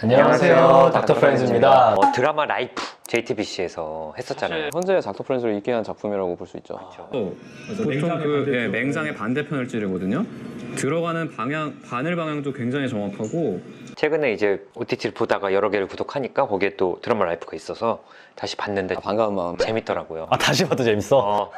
안녕하세요, 닥터 프렌즈입니다. 드라마 라이프 JTBC에서 했었잖아요. 현재 닥터 프렌즈를 있게 한 작품이라고 볼 수 있죠. 보통 맹상의 반대편을 찌르거든요. 들어가는 방향, 바늘 방향도 굉장히 정확하고. 최근에 이제 OTT를 보다가 여러 개를 구독하니까 거기에 또 드라마 라이프가 있어서 다시 봤는데 반가운 마음. 재밌더라고요. 다시 봐도 재밌어?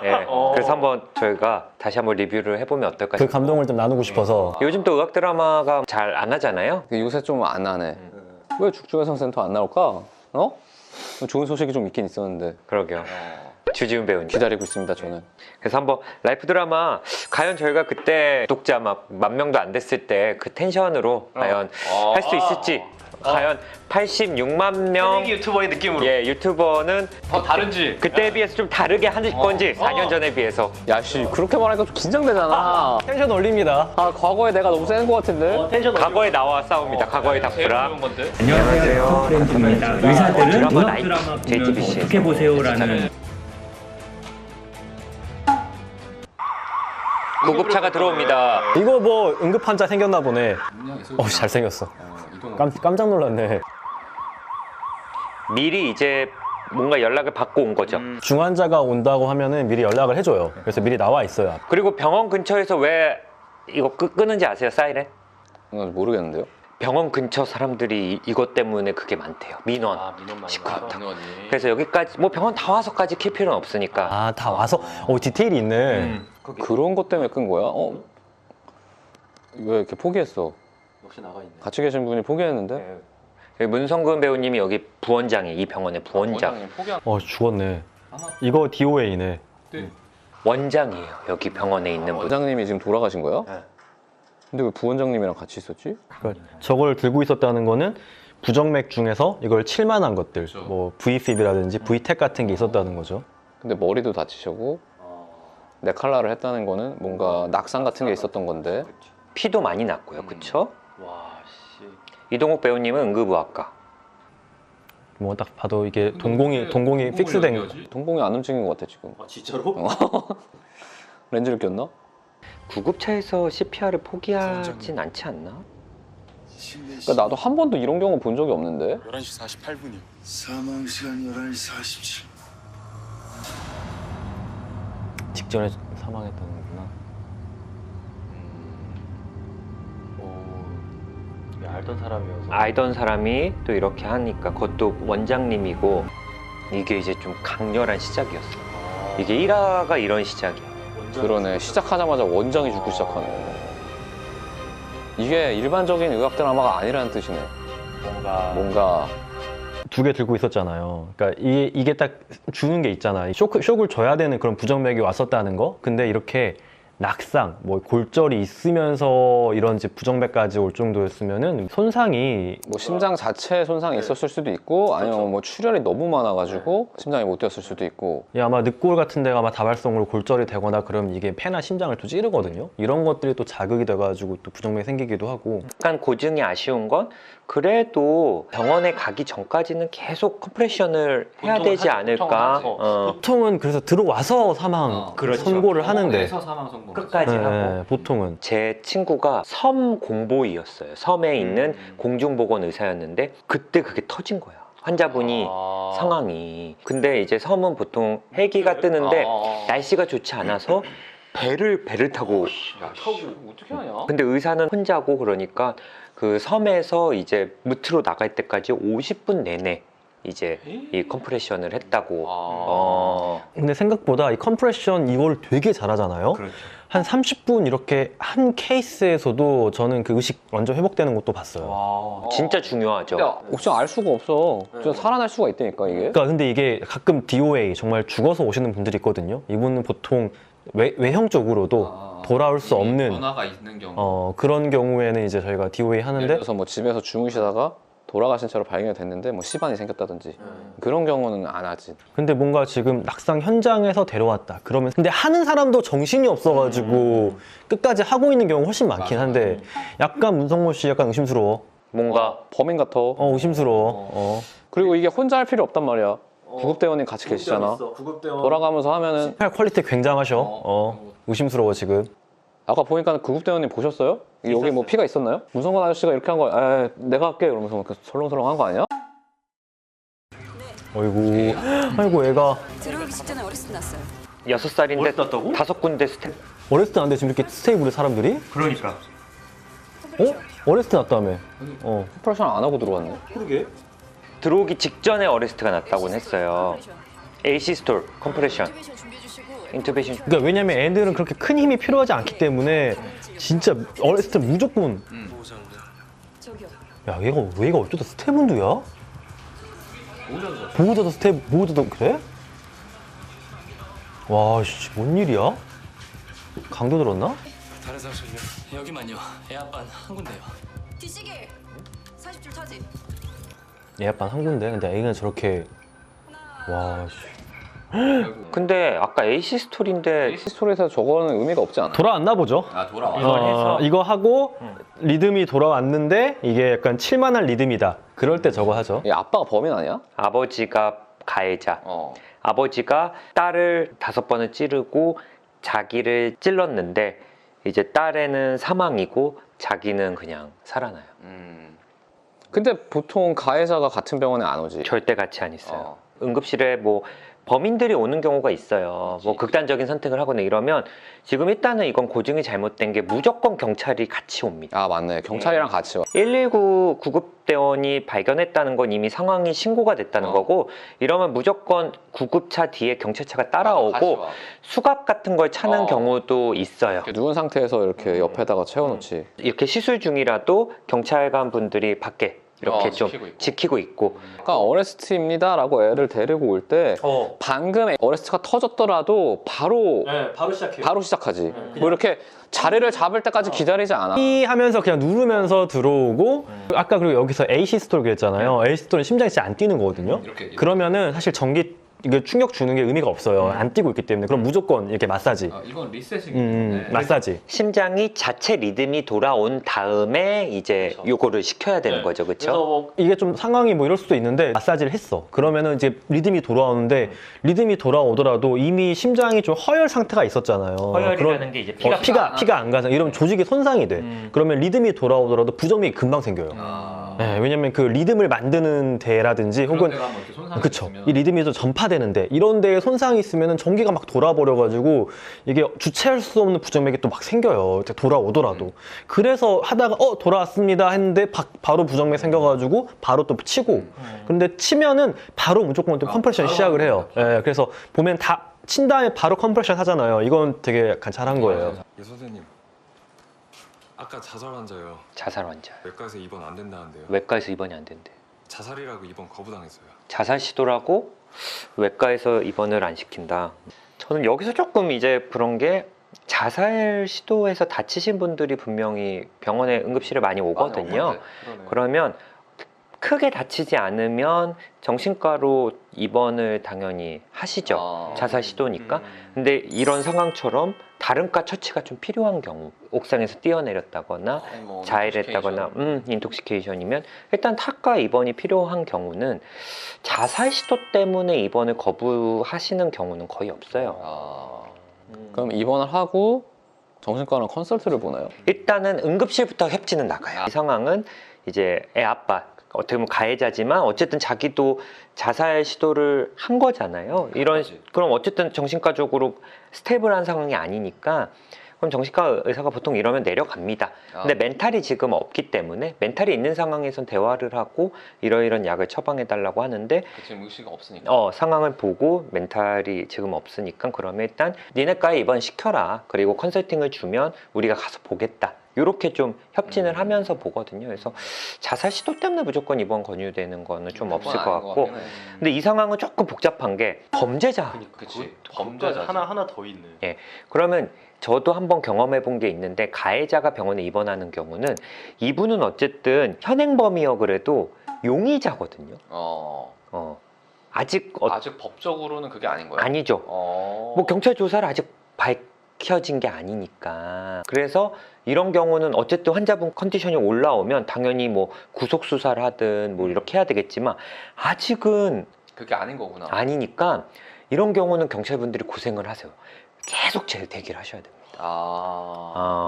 네. 그래서 한번 저희가 다시 한번 리뷰를 해보면 어떨까 그 싶어요. 감동을 좀 나누고 싶어서. 요즘 또 의학 드라마가 잘 안 하잖아요. 요새 좀 안 하네. 왜 죽중해성센터 안 나올까? 좋은 소식이 좀 있긴 있었는데 그러게요. 주지훈 배우님 기다리고 있습니다, 저는. 그래서 한번 라이프 드라마 과연 저희가 그때 구독자 막 10,000명도 안 됐을 때 그 텐션으로 과연 할 수 있을지, 과연 86만 명 유튜버의 느낌으로 유튜버는 더 다른지 그때에 비해서 좀 다르게 할 건지 4년 전에 비해서. 야씨, 그렇게 말하니까 좀 긴장되잖아. 텐션 올립니다. 과거에 내가 너무 센 것 같은데? 텐션 과거에 나와 싸웁니다. 과거의 닥터랑. 안녕하세요, 닥터 프렌즈입니다. 의사들은 드라마 의학 라이프 드라마 보면 JTBC 에서 어떻게 보세요라는 구급차가 들어옵니다. 이거 뭐 응급환자 생겼나 보네. 잘생겼어. 깜짝 놀랐네. 미리 이제 뭔가 연락을 받고 온 거죠. 중환자가 온다고 하면은 미리 연락을 해줘요. 그래서 미리 나와 있어요. 그리고 병원 근처에서 왜 이거 끄는지 아세요? 사이렌? 모르겠는데요. 병원 근처 사람들이 이것 때문에 그게 많대요. 민원. 시끄럽다. 그래서 여기까지 뭐 병원 다 와서까지 킬 필요는 없으니까. 다 와서. 디테일이 있네. 그런 것 때문에 끈 거야? 왜 이렇게 포기했어? 역시 나가 있네. 같이 계신 분이 포기했는데? 문성근 배우님이 여기 부원장이에요. 이 병원의 부원장. 죽었네. 이거 DOA네. 원장이에요. 여기 병원에 있는 분. 원장님이 지금 돌아가신 거야? 네. 근데 왜 부원장님이랑 같이 있었지? 그러니까 저걸 들고 있었다는 거는 부정맥 중에서 이걸 칠만한 것들, 뭐 VFib이라든지 VTEC 같은 게 있었다는 거죠. 근데 머리도 다치셨고 네칼라를 했다는 거는 뭔가 낙상 같은 게 있었던 건데. 피도 많이 났고요. 그쵸? 와 씨. 이동욱 배우님은 응급의학과. 뭐 딱 봐도 이게 동공이 픽스된. 동공이 안 움직인 것 같아 지금. 진짜로? 렌즈를 꼈나? 구급차에서 CPR을 포기하진 않지 않나? 그러니까 나도 한 번도 이런 경우 본 적이 없는데. 11시 48분이요. 사망 시간 11시 47분. 직전에 사망했다는구나. 알던 사람이어서. 알던 사람이 또 이렇게 하니까 그것도 원장님이고 이게 이제 좀 강렬한 시작이었어. 이게 1화가 이런 시작이야. 그러네. 시작하자마자 원장이 죽고 시작하네. 이게 일반적인 의학 드라마가 아니라는 뜻이네. 뭔가 두 개 들고 있었잖아요. 그러니까 이게 딱 주는 게 있잖아. 쇼크를 줘야 되는 그런 부정맥이 왔었다는 거. 근데 이렇게 낙상, 뭐 골절이 있으면서 이런 부정맥까지 올 정도였으면은 손상이 뭐 심장 자체에 손상이 있었을 수도 있고 아니면 뭐 출혈이 너무 많아가지고 심장이 못 뛰었을 수도 있고. 아마 늑골 같은 데가 아마 다발성으로 골절이 되거나 그러면 이게 폐나 심장을 또 찌르거든요. 이런 것들이 또 자극이 돼가지고 또 부정맥이 생기기도 하고. 약간 고증이 아쉬운 건 그래도 병원에 가기 전까지는 계속 컴프레션을 해야 되지 않을까. 보통은 그래서 들어와서 사망 선고를 하는데 사망 선고 끝까지 하고. 보통은. 제 친구가 섬 공보이였어요. 섬에 있는 공중보건 의사였는데 그때 그게 터진 거야. 환자분이 상황이. 근데 이제 섬은 보통 헬기가 뜨는데 날씨가 좋지 않아서 배를 타고. 어떻게 하냐? 근데 의사는 혼자고 그러니까 그 섬에서 이제 무트로 나갈 때까지 50분 내내 이제 이 컴프레션을 했다고. 근데 생각보다 이 컴프레션 이걸 되게 잘하잖아요. 그렇죠. 한 30분 이렇게 한 케이스에서도 저는 그 의식 완전 회복되는 것도 봤어요. 진짜 중요하죠. 혹시 알 수가 없어. 진짜 살아날 수가 있다니까 이게. 그러니까 근데 이게 가끔 DOA 정말 죽어서 오시는 분들이 있거든요. 이분은 보통 외형 쪽으로도 돌아올 수 없는 변화가 있는 경우. 그런 경우에는 이제 저희가 DOA 하는데 그래서 뭐 집에서 주무시다가 돌아가신 채로 발견이 됐는데 뭐 시반이 생겼다든지 그런 경우는 안 하지. 근데 뭔가 지금 낙상 현장에서 데려왔다 그러면 근데 하는 사람도 정신이 없어가지고 끝까지 하고 있는 경우가 훨씬 많긴 한데 약간 문성모 씨 약간 의심스러워. 뭔가 범인 같아. 의심스러워. 그리고 이게 혼자 할 필요 없단 말이야. 구급대원님 같이 계시잖아. 구급대원. 돌아가면서 하면은 팔 퀄리티 굉장하셔. 의심스러워 지금. 아까 보니까 구급대원님 보셨어요? 여기 뭐 피가 있었나요? 문성관 아저씨가 이렇게 한 거, 내가 할게 이러면서 그 설렁설렁 한 거 아니야? 어이구, 아이고 애가 들어오기 직전에 어렸을 때 났어요. 6살인데 어렸을 때 났다고? 5군데 스텝. 어렸을 때 안 돼 지금 이렇게 스테이블에 사람들이? 그러니까. 어렸을 때 났다며. 오퍼레이션 안 하고 들어왔네. 그러게. 들어오기 직전에 어레스트가 났다고는 했어요. AC 스톨, 컴프레션, 인투베이션 준비해 주시고 인투베이션. 그러니까 왜냐면 애들은 그렇게 큰 힘이 필요하지 않기 때문에 진짜 어렸을 때 무조건 저기요. 야 얘가 어쩌다 스테븐두야? 보호자도 보호자도 그래? 와 씨, 뭔 일이야? 강도 들었나? 다른 상식이요? 여기만요. 애 아빠는 한 군데요. 뒷시계 40줄 타지. 얘 아빠는 한 군데 근데 애가 저렇게 와 씨. 근데 아까 AC 스톨인데 스토리에서 저거는 의미가 없지 않아? 돌아왔나 보죠? 아 돌아와. 이걸 해서 이거 하고 리듬이 돌아왔는데 이게 약간 칠만한 리듬이다. 그럴 때 저거 하죠. 얘 아빠가 범인 아니야? 아버지가 가해자. 아버지가 딸을 5번을 찌르고 자기를 찔렀는데 이제 딸애는 사망이고 자기는 그냥 살아나요. 근데 보통 가해자가 같은 병원에 안 오지. 절대 같이 안 있어요. 응급실에 뭐 범인들이 오는 경우가 있어요. 뭐 극단적인 선택을 하거나 이러면 지금 일단은 이건 고증이 잘못된 게 무조건 경찰이 같이 옵니다. 아 맞네. 경찰이랑 같이 와. 119 구급대원이 발견했다는 건 이미 상황이 신고가 됐다는 거고 이러면 무조건 구급차 뒤에 경찰차가 따라오고 수갑 같은 걸 차는 경우도 있어요. 누운 상태에서 이렇게 옆에다가 채워놓지. 이렇게 시술 중이라도 경찰관 분들이 밖에 이렇게 좀 지키고 있고. 아까 어레스트입니다 라고 애를 데리고 올 때 방금 어레스트가 터졌더라도 바로 시작해요. 바로 시작하지. 뭐 이렇게 자리를 잡을 때까지 기다리지 않아. 하면서 그냥 누르면서 들어오고 아까 그리고 여기서 AC 스톨 그랬잖아요. AC 스톨은 심장이 진짜 안 뛰는 거거든요. 그러면은 사실 전기 이게 충격 주는 게 의미가 없어요. 안 뛰고 있기 때문에 그럼 무조건 이렇게 마사지. 이건 리셋이기 마사지. 심장이 자체 리듬이 돌아온 다음에 이제 요거를 시켜야 되는 거죠. 그렇죠? 이게 좀 상황이 뭐 이럴 수도 있는데 마사지를 했어. 그러면은 이제 리듬이 돌아오는데 리듬이 돌아오더라도 이미 심장이 좀 허열 상태가 있었잖아요. 허열이라는 게 이제 피가 안 가서 이러면 조직이 손상이 돼. 그러면 리듬이 돌아오더라도 부정맥이 금방 생겨요. 네, 왜냐면 그 리듬을 만드는 데라든지 혹은 그쵸 이 리듬이 좀 전파되는데 이런 데에 손상이 있으면 전기가 막 돌아버려가지고 이게 주체할 수 없는 부정맥이 또 막 생겨요. 돌아오더라도 그래서 하다가 돌아왔습니다 했는데 바로 부정맥 생겨가지고 바로 또 치고 근데 치면은 바로 무조건 또 컴프레션 시작을 해요. 네, 그래서 보면 다 친 다음에 바로 컴프레션 하잖아요. 이건 되게 약간 잘한 거예요. 예 선생님. 아까 자살 환자요. 자살 환자. 외과에서 입원 안 된다는데요. 외과에서 입원이 안 된대. 자살이라고 입원 거부당했어요. 자살 시도라고 외과에서 입원을 안 시킨다. 저는 여기서 조금 이제 그런 게 자살 시도해서 다치신 분들이 분명히 병원에 응급실에 많이 오거든요. 그러면 크게 다치지 않으면 정신과로 입원을 당연히 하시죠. 자살 시도니까. 근데 이런 상황처럼 다른 과 처치가 좀 필요한 경우, 옥상에서 뛰어내렸다거나 자해했다거나 인톡시케이션이면 일단 타과 입원이 필요한 경우는 자살 시도 때문에 입원을 거부하시는 경우는 거의 없어요. 그럼 입원을 하고 정신과는 컨설트를 보나요? 일단은 응급실부터 협진은 나가요. 이 상황은 이제 애 아빠 어떻게 보면 가해자지만 어쨌든 자기도 자살 시도를 한 거잖아요. 그럼 어쨌든 정신과적으로 스테이블한 상황이 아니니까 그럼 정신과 의사가 보통 이러면 내려갑니다. 근데 멘탈이 지금 없기 때문에 멘탈이 있는 상황에선 대화를 하고 이러이런 약을 처방해 달라고 하는데 지금 의식이 없으니까. 상황을 보고 멘탈이 지금 없으니까 그러면 일단 니네과에 입원 시켜라. 그리고 컨설팅을 주면 우리가 가서 보겠다. 이렇게 좀 협진을 하면서 보거든요. 그래서 자살 시도 때문에 무조건 입원 권유되는 거는 좀 없을 것 같고. 근데 이 상황은 조금 복잡한 게 범죄자. 그치. 범죄자 하나 더 있네. 예. 그러면 저도 한번 경험해 본 게 있는데 가해자가 병원에 입원하는 경우는 이분은 어쨌든 현행범이여 그래도 용의자거든요. 아직 아직 법적으로는 그게 아닌 거야? 아니죠. 뭐 경찰 조사를 아직 밝혀진 게 아니니까. 그래서 이런 경우는 어쨌든 환자분 컨디션이 올라오면 당연히 뭐 구속 수사를 하든 뭐 이렇게 해야 되겠지만 아직은 그게 아닌 거구나. 아니니까 이런 경우는 경찰분들이 고생을 하세요. 계속 대기를 하셔야 됩니다.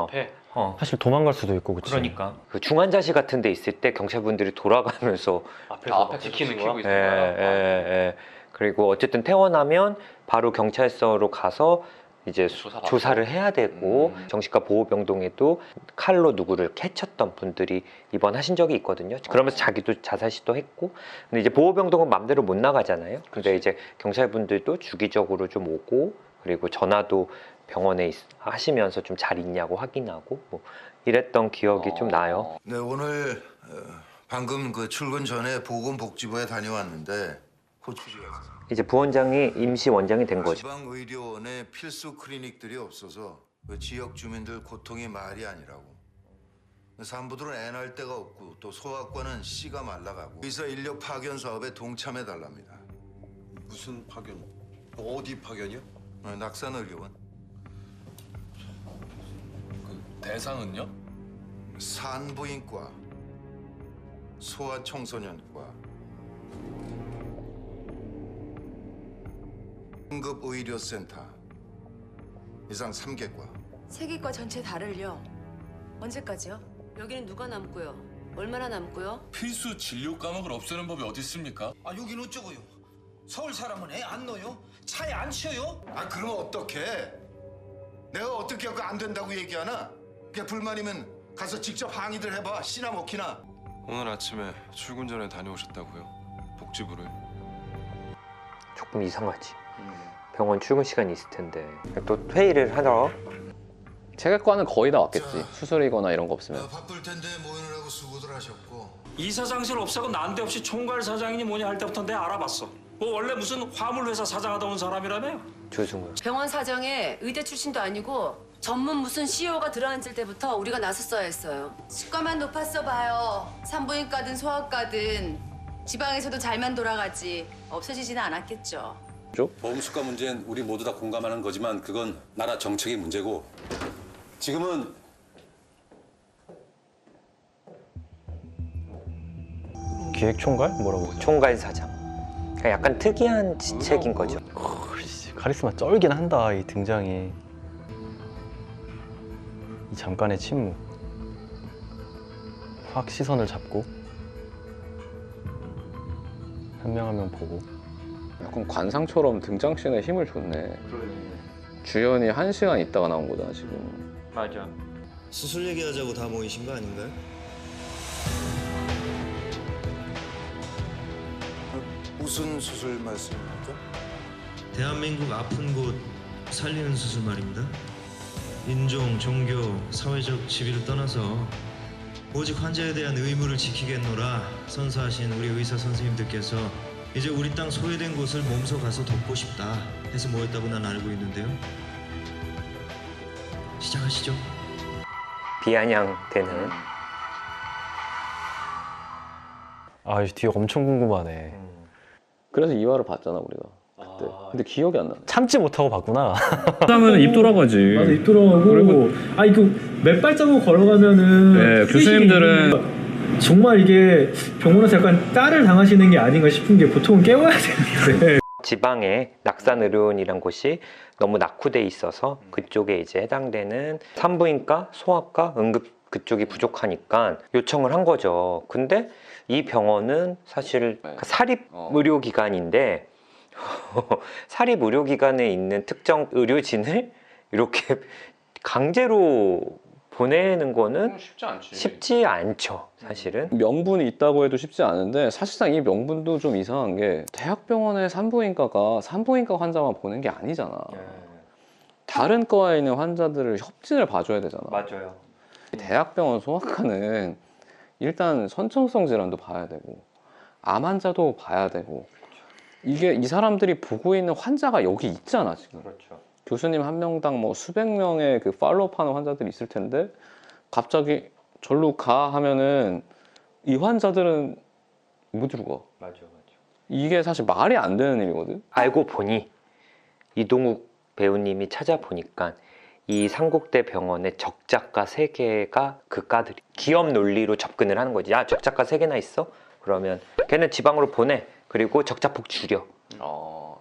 옆에 사실 도망갈 수도 있고, 그치? 그러니까 그 중환자실 같은 데 있을 때 경찰분들이 돌아가면서 앞에서 지키는 거야? 그리고 어쨌든 퇴원하면 바로 경찰서로 가서 이제 조사받고. 조사를 해야 되고 정신과 보호병동에도 칼로 누구를 해쳤던 분들이 입원하신 적이 있거든요. 그러면서 자기도 자살 시도했고, 근데 이제 보호병동은 맘대로 못 나가잖아요. 근데 이제 경찰분들도 주기적으로 좀 오고, 그리고 전화도 병원에 하시면서 좀 잘 있냐고 확인하고 뭐 이랬던 기억이 좀 나요. 네, 오늘 방금 그 출근 전에 보건복지부에 다녀왔는데 호출이 왔어요. 이제 부원장이 임시 원장이 된 거죠. 지방 의료원에 필수 클리닉들이 없어서 그 지역 주민들 고통이 말이 아니라고. 산부들은 애 낳을 데가 없고 또 소아과는 씨가 말라가고 의사 인력 파견 사업에 동참해 달랍니다. 무슨 파견? 어디 파견이요? 낙산 의료원. 그 대상은요? 산부인과, 소아청소년과, 응급의료센터 이상 3개과. 세계과 전체 다를요. 언제까지요? 여기는 누가 남고요? 얼마나 남고요? 필수 진료 과목을 없애는 법이 어디 있습니까? 아 여긴 어쩌고요? 서울 사람은 애 안 넣어요? 차에 안 치여요? 아 그러면 어떡해? 내가 어떻게 하고 안 된다고 얘기하나? 그게 불만이면 가서 직접 항의들 해봐. 씨나 먹히나. 오늘 아침에 출근 전에 다녀오셨다고요? 복지부를? 조금 이상하지. 병원 출근 시간이 있을 텐데 또 회의를 하러. 체계과는 거의 다 왔겠지. 수술이거나 이런 거 없으면. 바쁠 텐데 모이느라고 수고들 하셨고. 이사장실 없애고 난데없이 총괄 사장이니 뭐니 할 때부터 내가 알아봤어. 뭐 원래 무슨 화물회사 사장하다 온 사람이라며? 조승우. 병원 사정에 의대 출신도 아니고 전문 무슨 CEO가 들어앉을 때부터 우리가 나섰어야 했어요. 치과만 높았어 봐요. 산부인과든 소아과든 지방에서도 잘만 돌아가지 없어지지는 않았겠죠. 보험수가 문제는 우리 모두 다 공감하는 거지만 그건 나라 정책의 문제고 지금은 기획총괄? 뭐라고? 총괄 사장. 그러니까 약간 특이한 직책인 거죠. 카리스마 쩔긴 한다, 이 등장이. 이 잠깐의 침묵. 확 시선을 잡고 한 명 한 명 보고. 약간 관상처럼 등장씬에 힘을 줬네. 주연이 1시간 있다가 나온 거잖아 지금. 맞아. 수술 얘기하자고 다 모이신 거 아닌가요? 무슨 수술 말씀입니까? 대한민국 아픈 곳 살리는 수술 말입니다. 인종, 종교, 사회적 지위를 떠나서 오직 환자에 대한 의무를 지키겠노라 선사하신 우리 의사 선생님들께서 이제 우리 땅 소외된 곳을 몸소 가서 돕고 싶다 해서 모였다고 난 알고 있는데요. 시작하시죠. 비아냥되는. 아, 이 뒤에 엄청 궁금하네. 그래서 2화를 봤잖아 우리가 그때. 근데 기억이 안 나. 참지 못하고 봤구나. 사장은 입 돌아가지. 맞아, 입 돌아가고. 그리고 이거 몇 발자국 걸어가면은. 네, 교수님들은 정말 이게 병원에서 약간 딸을 당하시는 게 아닌가 싶은 게 보통은 깨워야 되는데. 지방에 낙산의료원이란 곳이 너무 낙후돼 있어서 그쪽에 이제 해당되는 산부인과, 소아과, 응급 그쪽이 부족하니까 요청을 한 거죠. 근데 이 병원은 사실 사립의료기관인데 사립의료기관에 있는 특정 의료진을 이렇게 강제로 보내는 거는 쉽지 않죠, 사실은. 명분이 있다고 해도 쉽지 않은데 사실상 이 명분도 좀 이상한 게 대학병원의 산부인과가 산부인과 환자만 보는 게 아니잖아. 다른 과에 있는 환자들을 협진을 봐줘야 되잖아. 맞아요. 대학병원 소아과는 일단 선천성 질환도 봐야 되고 암 환자도 봐야 되고 이게 이 사람들이 보고 있는 환자가 여기 있잖아 지금. 그렇죠. 교수님 한 명당 뭐 수백 명의 그 팔로우하는 환자들이 있을 텐데 갑자기 절로 가 하면은 이 환자들은 어디로 가? 맞아. 이게 사실 말이 안 되는 일이거든. 알고 보니 이동욱 배우님이 찾아보니까 이 상국대 병원의 적자가 3개가 그 과들이 기업 논리로 접근을 하는 거지. 야, 적자가 3개나 있어? 그러면 걔는 지방으로 보내. 그리고 적자폭 줄여.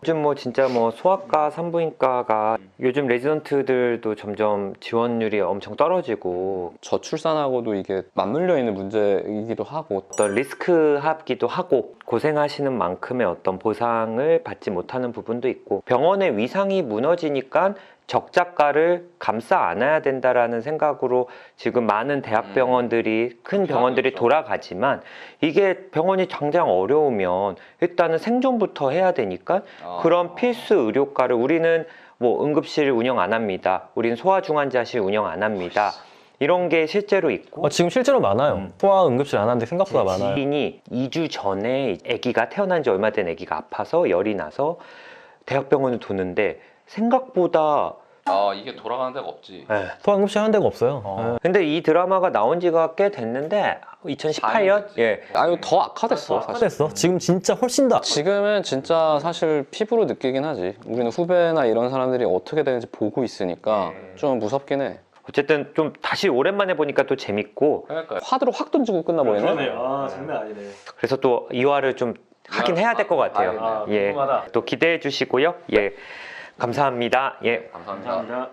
요즘 뭐 진짜 뭐 소아과, 산부인과가 요즘 레지던트들도 점점 지원율이 엄청 떨어지고 저출산하고도 이게 맞물려 있는 문제이기도 하고 어떤 리스크하기도 하고 고생하시는 만큼의 어떤 보상을 받지 못하는 부분도 있고 병원의 위상이 무너지니까 적자가를 감싸 안아야 된다라는 생각으로 지금 많은 대학병원들이 큰 병원들이 돌아가지만 이게 병원이 당장 어려우면 일단은 생존부터 해야 되니까 그런 필수 의료과를 우리는 뭐 응급실 운영 안 합니다. 우리는 소아중환자실 운영 안 합니다. 이런 게 실제로 있고 지금 실제로 많아요. 소아 응급실 안 하는데 생각보다 제 많아요. 지인이 2주 전에 아기가 태어난 지 얼마 된 아기가 아파서 열이 나서 대학병원을 도는데 생각보다 이게 돌아가는 데가 없지. 네. 소아 응급실 하는 데가 없어요. 근데 이 드라마가 나온 지가 꽤 됐는데 2018년? 예. 아유 더 악화됐어 사실. 됐어. 지금 진짜 훨씬 더. 지금은 진짜 사실 피부로 느끼긴 하지. 우리는 후배나 이런 사람들이 어떻게 되는지 보고 있으니까 좀 무섭긴 해. 어쨌든 좀 다시 오랜만에 보니까 또 재밌고 그러니까 화두로 확 던지고 끝나버리네. 장난 아니네. 그래서 또 2화를 좀 하긴 해야 될 것 같아요. 예. 궁금하다. 또 기대해 주시고요. 예. 감사합니다. 예. 감사합니다.